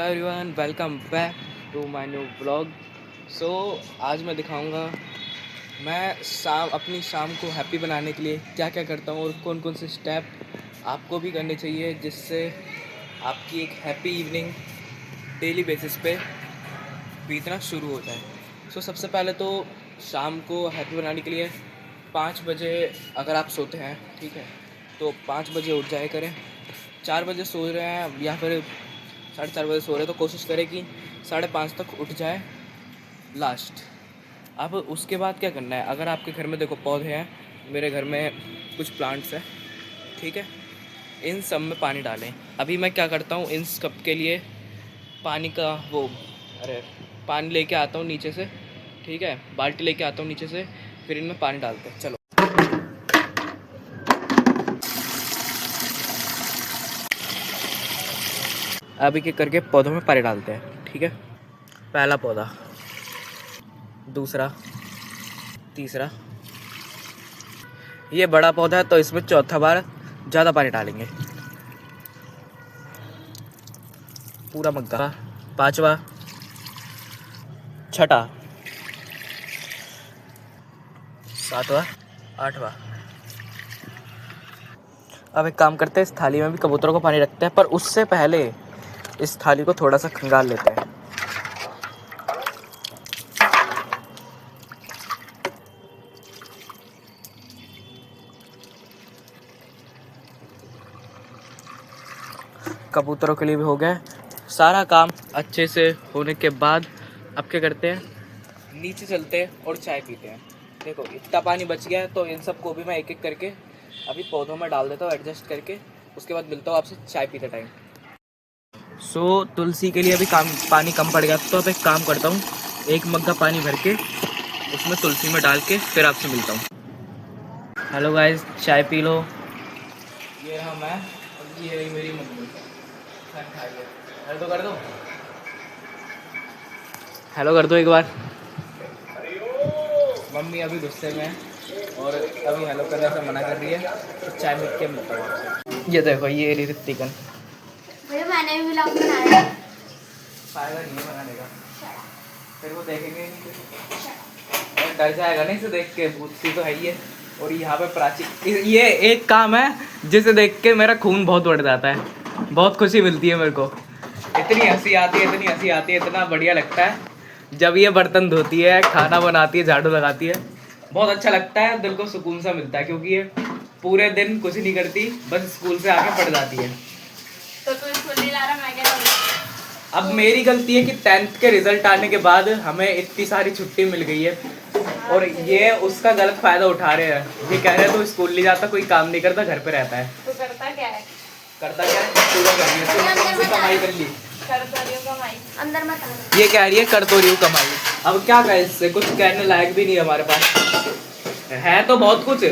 Everyone welcome back to my new blog. So आज मैं दिखाऊंगा मैं अपनी शाम को हैप्पी बनाने के लिए क्या क्या करता हूँ और कौन कौन से स्टेप आपको भी करने चाहिए जिससे आपकी एक हैप्पी इवनिंग डेली बेसिस पे बीतना शुरू हो जाए। सबसे पहले तो शाम को हैप्पी बनाने के लिए 5 बजे अगर आप सोते हैं, ठीक है, तो 5 बजे उठ जाए करें। 4 बजे सो रहे हैं या फिर 4:30 बजे सो रहे हैं तो कोशिश करें कि 5:30 तक उठ जाए लास्ट। अब उसके बाद क्या करना है, अगर आपके घर में देखो पौधे हैं, मेरे घर में कुछ प्लांट्स हैं, ठीक है, इन सब में पानी डालें। अभी मैं क्या करता हूँ, इन सब के लिए पानी का पानी लेके आता हूँ नीचे से, ठीक है, बाल्टी लेके आता हूँ नीचे से, फिर इनमें पानी डालते हैं। चलो अभी के करके पौधों में पानी डालते हैं, ठीक है। पहला पौधा, दूसरा, तीसरा, ये बड़ा पौधा है तो इसमें चौथा बार ज़्यादा पानी डालेंगे, पूरा मग्गा। पांचवा, छठा, सातवां, आठवां। अब एक काम करते हैं, इस थाली में भी कबूतरों को पानी रखते हैं, पर उससे पहले इस थाली को थोड़ा सा खंगाल लेते हैं। कबूतरों के लिए भी हो गया सारा काम अच्छे से होने के बाद अब क्या करते हैं, नीचे चलते हैं और चाय पीते हैं। देखो इतना पानी बच गया है तो इन सबको भी मैं एक एक करके अभी पौधों में डाल देता हूँ एडजस्ट करके। उसके बाद मिलता हूँ आपसे चाय पीते टाइम। तुलसी के लिए अभी पानी कम पड़ गया तो अब एक काम करता हूँ, एक मग्गा पानी भर के उसमें तुलसी में डाल के फिर आपसे मिलता हूँ। हेलो गाइस, चाय पी लो। ये रहा मैं और ये रही मेरी मम्मी। हेलो तो कर दो, हेलो कर दो एक बार। मम्मी अभी गुस्से में है और अभी हेलो करने से मना कर रही है, तो चाय मिल के मिलता हूँ आपसे। ये देखो ये ऋतिकन भैया मैंने भी व्लॉग बनाया है। फायदा नहीं है बनाने का, फिर वो देखेंगे नहीं, डर जाएगा नहीं इसे देख के, भूत सी तो है ही है। और यहाँ पे प्राची, ये एक काम है जिसे देख के मेरा खून बहुत बढ़ जाता है, बहुत खुशी मिलती है मेरे को। इतनी हंसी आती है, इतनी हंसी आती है, इतना बढ़िया लगता है जब ये बर्तन धोती है, खाना बनाती है, झाड़ू लगाती है। बहुत अच्छा लगता है, दिल को सुकून सा मिलता है, क्योंकि ये पूरे दिन कुछ नहीं करती, बस स्कूल से आके पढ़ जाती है। तो तू स्कूल नहीं जा रहा, मैं क्या करूँ? अब मेरी गलती है कि 10th के रिजल्ट आने के बाद हमें इतनी सारी छुट्टी मिल गई है और ये उसका गलत फायदा उठा रहे हैं। ये कह रहे हैं तू स्कूल नहीं जाता, कोई काम नहीं करता, घर पे रहता है। तू करता क्या है? करता क्या है, पूरा कर रही है, कौन सी कमाई कर ली? कर तो रही हूँ कमाई, अंदर मत आना। ये कह रही है कर तो रही हूँ कमाई। अब क्या कहे, इससे कुछ कहने लायक भी नहीं है हमारे पास, है तो बहुत कुछ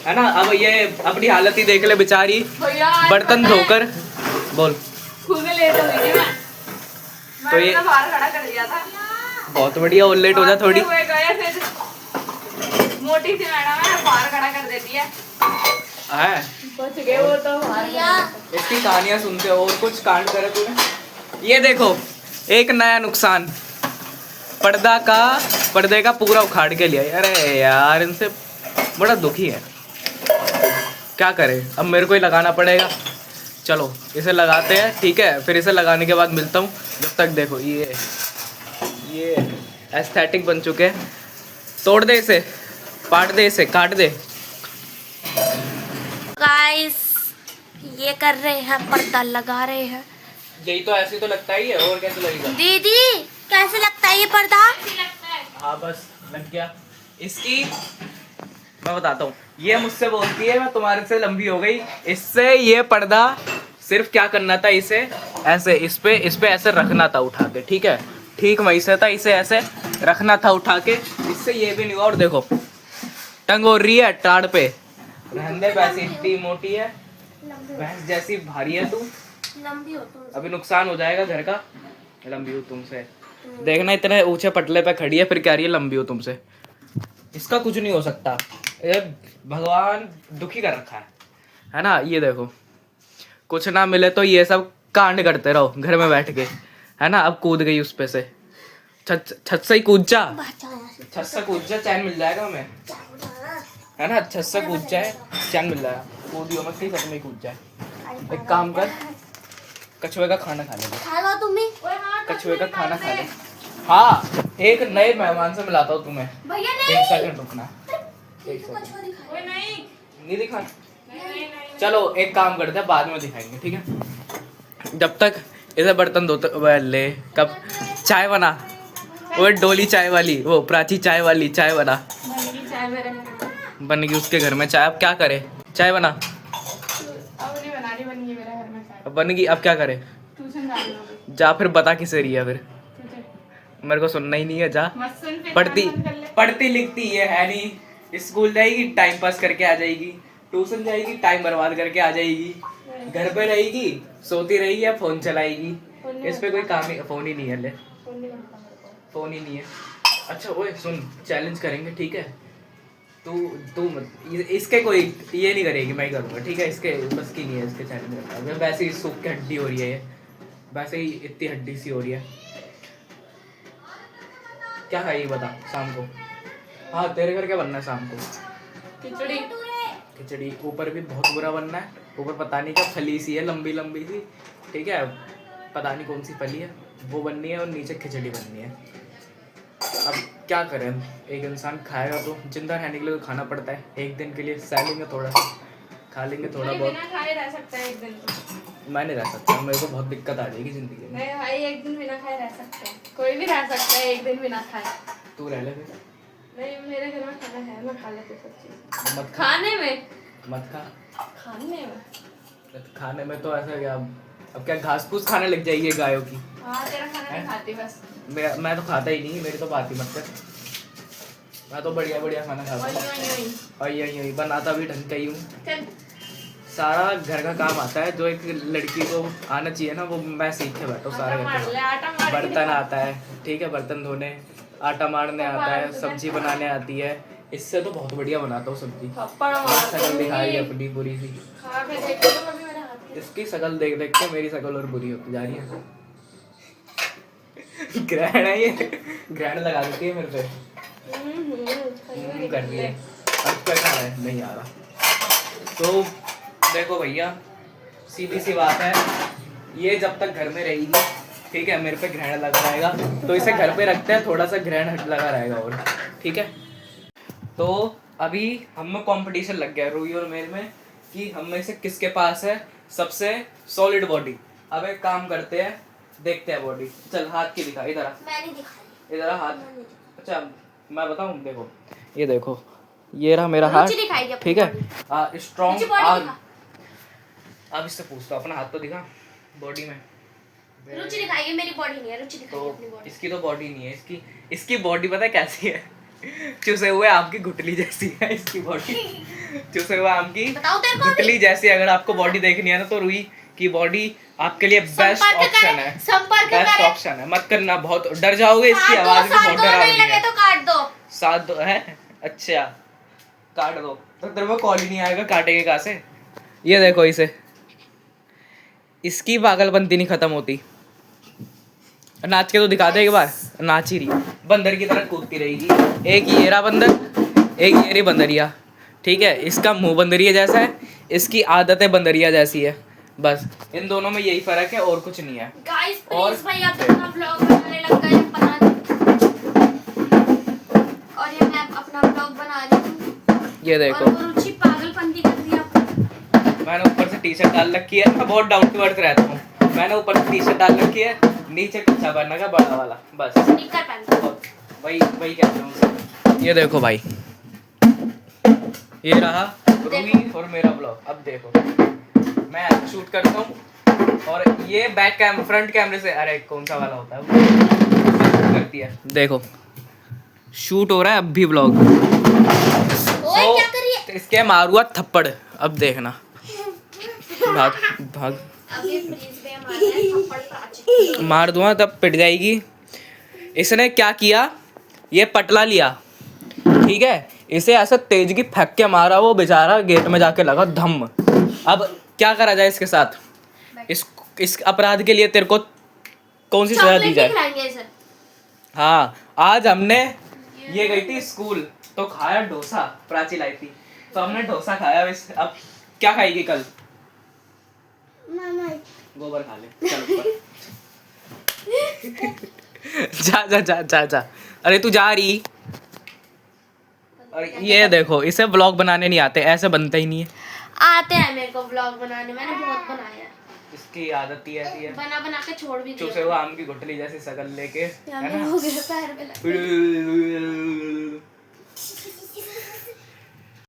है ना। अब ये अपनी हालत ही देख ले बेचारी, बर्तन धोकर। बोल। स्कूल में लेट हो गई थी मैं, तो ये बाहर खड़ा कर दिया था। बहुत बढ़िया, और लेट हो जा थोड़ी। फिर मोटी सी मैडम है, बाहर खड़ा कर देती है। बच गए वो तो बाहर। इसकी कहानियां सुनते हो और कुछ कांड करे तूने। ये देखो एक नया नुकसान, पर्दे का पूरा उखाड़ के लिया। अरे यार इनसे बड़ा दुखी है, क्या करें, अब मेरे को ही लगाना पड़ेगा। चलो इसे लगाते हैं, ठीक है, फिर इसे लगाने के बाद मिलता हूँ। जब तक देखो ये एस्थेटिक बन चुके हैं। तोड़ दे इसे, पाट दे इसे, काट दे। गाइस ये कर रहे हैं, पर्दा लगा रहे हैं। यही तो ऐसे तो लगता ही है, और कैसे लगेगा? दीदी कैसे लगता है ये पर्दा? हाँ बस लग गया। इसकी मैं बताता हूँ, ये मुझसे बोलती है मैं तुम्हारे से लंबी हो गई। इससे ये पर्दा सिर्फ क्या करना था, इसे ऐसे इस पे ऐसे रखना था उठा के, ठीक है, ठीक वहीं से था, इसे ऐसे रखना था उठा के। इससे ये भी नहीं हुआ, और देखो टंग हो रही है टाड़ पे। रहने पैसे, इतनी मोटी है, भैंस जैसी भारी है तू, लंबी हो तुम। अभी नुकसान हो जाएगा घर का। लंबी हो तुमसे, देखना इतने ऊंचे पटले पे खड़ी है, फिर कह रही है लंबी हो तुमसे। इसका कुछ नहीं हो सकता, ये भगवान दुखी कर रखा है ना। ये देखो कुछ ना मिले तो ये सब कांड करते रहो घर में बैठ के, है ना, अब कूद गई उस पे से, छत से ही कूद जा, छत से कूद जा, चैन मिल जाएगा हमें, है ना, छत से कूद जाए चैन मिल जाएगा, कूदियो मत कहीं, छत में ही कूद जाए। एक काम कर, कछुए का खाना खा ले, कछुए का खाना खा ले। हाँ, एक नए मेहमान से मिलाता हूँ तुम्हें, एक सेकंड रुकना, एक सेकंड, नहीं दिखा, चलो एक काम करते हैं, बाद में दिखाएंगे, ठीक है। जब तक इसे बर्तन धोते, ले कब चाय बना, वो डोली चाय वाली, वो प्राची चाय वाली, चाय बना, बनेगी उसके घर में चाय। अब क्या करे, चाय बना, अब बनेगी, अब क्या करे, जा फिर बता किसे रही है, फिर मेरे को सुनना ही नहीं है, जा पढ़ती लिखती ये है नहीं, स्कूल जाएगी टाइम पास करके आ जाएगी, ट्यूशन जाएगी टाइम बर्बाद करके आ जाएगी, घर पे रहेगी सोती रहेगी या फोन चलाएगी, इस पे कोई काम ही, फोन ही नहीं है, ले फोन ही नहीं है। अच्छा ओए सुन, चैलेंज करेंगे, ठीक है, तू मत, इसके कोई ये नहीं करेगी, मैं ही करूँगा, ठीक है, इसके बस की नहीं है, इसके चैलेंज करना, वैसे ही सूख के हड्डी हो रही है ये, वैसे ही इतनी हड्डी सी हो रही है। क्या खाएगी बता शाम को, हाँ तेरे घर क्या बनना है शाम को, खिचड़ी, ऊपर भी बहुत बुरा बनना है, ऊपर पता नहीं क्या फली सी है, लंबी लंबी सी, ठीक है, पता नहीं कौन सी फली है, वो बननी है, और नीचे खिचड़ी बननी है। अब क्या करें, एक इंसान खाएगा तो जिंदा रहने के लिए तो खाना पड़ता है, एक दिन के लिए सह लेंगे, थोड़ा सा खा लेंगे, थोड़ा बहुत खाए रह सकता है एक दिन तो। मैं नहीं रह सकता, मेरे को बहुत दिक्कत आ जाएगी जिंदगी में। नहीं भाई, एक दिन बिना खाए रह सकते हैं, कोई भी रह सकता है एक दिन बिना खाए। तू रह ले फिर। नहीं, मेरे घर में खाना है, मैं खा लेती हूँ सब चीज़। मत खा, खाने में मत खा, खाने में तो ऐसा क्या, अब क्या घास फूस खाने लग जाएगी गायों की। हाँ, तेरा खाना नहीं खाती बस। मैं तो खाता ही नहीं, मेरी तो बात ही मत कर, मैं तो बढ़िया बढ़िया खाना खाता हूँ, और यही बनाता भी ढंग का ही हूँ, सारा घर का काम आता है, जो एक लड़की को आना चाहिए ना, वो मैं सीख के बैठा हूँ सारे घर का। बर्तन आता है, ठीक है, बर्तन धोने, आटा मारने आता है, सब्जी बनाने आती है, इससे तो बहुत बढ़िया बनाता हूँ सब्जी। शकल दिखाई अपनी बुरी सी, इसकी शकल देख देख के मेरी शकल और बुरी होती जा रही है। ग्रहण है ये, ग्रहण लगा देती है मेरे पे, कर रही है। अब क्या खाना है, नहीं आ रहा। तो देखो भैया, सीधी सी बात है, ये जब तक घर में रहेगी, ठीक है, मेरे पे ग्रहण लगा रहेगा, तो इसे घर पे रखते हैं, थोड़ा सा ग्रहण लगा रहेगा और, ठीक है। तो अभी हम में कंपटीशन लग गया रूही और मेरे में, कि हम में से किसके पास है सबसे सॉलिड बॉडी। अब एक काम करते हैं, देखते हैं बॉडी, चल हाथ की दिखा, इधर आ, इधर आ हाथ, अच्छा मैं बताऊं, देखो ये देखो, ये रहा मेरा हाथ, ठीक है, स्ट्रॉन्ग। अब इससे पूछता, अपना हाथ तो दिखा बॉडी में, रुचि दिखाइए, मेरी बॉडी नहीं है, रुचि दिखाइए तो अपनी बॉडी। इसकी तो बॉडी नहीं है, इसकी बॉडी पता है कैसी है, चूसे हुए आम की गुठली जैसी है इसकी बॉडी, चूसे हुए आम की गुठली जैसी। अगर आपको बॉडी देखनी है ना, तो रूही की बॉडी आपके लिए बेस्ट ऑप्शन है, बेस्ट ऑप्शन है, मत करना, बहुत डर जाओगे, इसकी आवाज भी बहुत डरावनी है। तो काट दो, साथ दो है, अच्छा काट दो, तो तेरे को कॉल ही नहीं आएगा, काटेंगे कहाँ से। ये देखो इसे, इसकी पागलपंती नहीं खत्म होती, नाच के तो दिखा दे एक बार, नाच ही रही, बंदर की तरह कूदती रहेगी, एक ये रहा बंदर, एक ये रही बंदरिया, ठीक है, इसका मुंह बंदरिया जैसा है, इसकी आदतें बंदरिया जैसी है, बस इन दोनों में यही फर्क है और कुछ नहीं है। गाइस प्लीज भाई, आप अपना ब्लॉग बनाने लग गए, बना और ये मैं अपना ब्लॉग बना रही हूँ, ये देखो, और रुचि पागलपंती कर रही है। मैंने ऊपर से टी शर्ट डाल रखी है, मैं बहुत डाउन टू अर्थ रहता हूँ, मैंने ऊपर से टी शर्ट डाल रखी है, नीचे कच्चा पहनना का बड़ा वाला, बस स्नीकर पहन, वही कहता हूँ। ये देखो भाई, ये रहा रूही और मेरा ब्लॉग। अब देखो मैं शूट करता हूँ, और ये फ्रंट कैमरे से, अरे कौन सा वाला होता है वो करती है, देखो शूट हो रहा है अब भी ब्लॉग। ओए क्या कर रही है, तो इसके मारूंगा थप्पड़, अब देखना, भाग भाग, अभी प्लीज बे मारना है थप्पड़ प्राची, मार दूंगा तब पिट जाएगी। इसने क्या किया, ये पटला लिया, ठीक है, इसे ऐसा तेज की फेंक के मारा, वो बेचारा गेट में जाके लगा धम। अब क्या करा जाए इसके साथ, इस अपराध के लिए तेरे को कौन सी सजा दी चॉकलेट जाए। खिलाएंगे इसे। हाँ, आज हमने ये गई थी स्कूल तो खाया डोसा, प्राची लाई थी तो हमने डोसा खाया। वैसे अब क्या खाएगी कल? मामा गोबर खा ले, चल ऊपर। जा जा जा जा जा, अरे तू जा रही। और ये देखो, इसे ब्लॉग बनाने नहीं आते, ऐसे बनते ही नहीं है। आते हैं मेरे को व्लॉग बनाने, मैंने बहुत बनाया है। इसकी आदत ही ऐसी है, बना बना के छोड़ भी दिया। चूसे हुआ आम की गुठली जैसी शकल लेके, यहाँ है मेरे ना। हो गया पैर पे लग गया।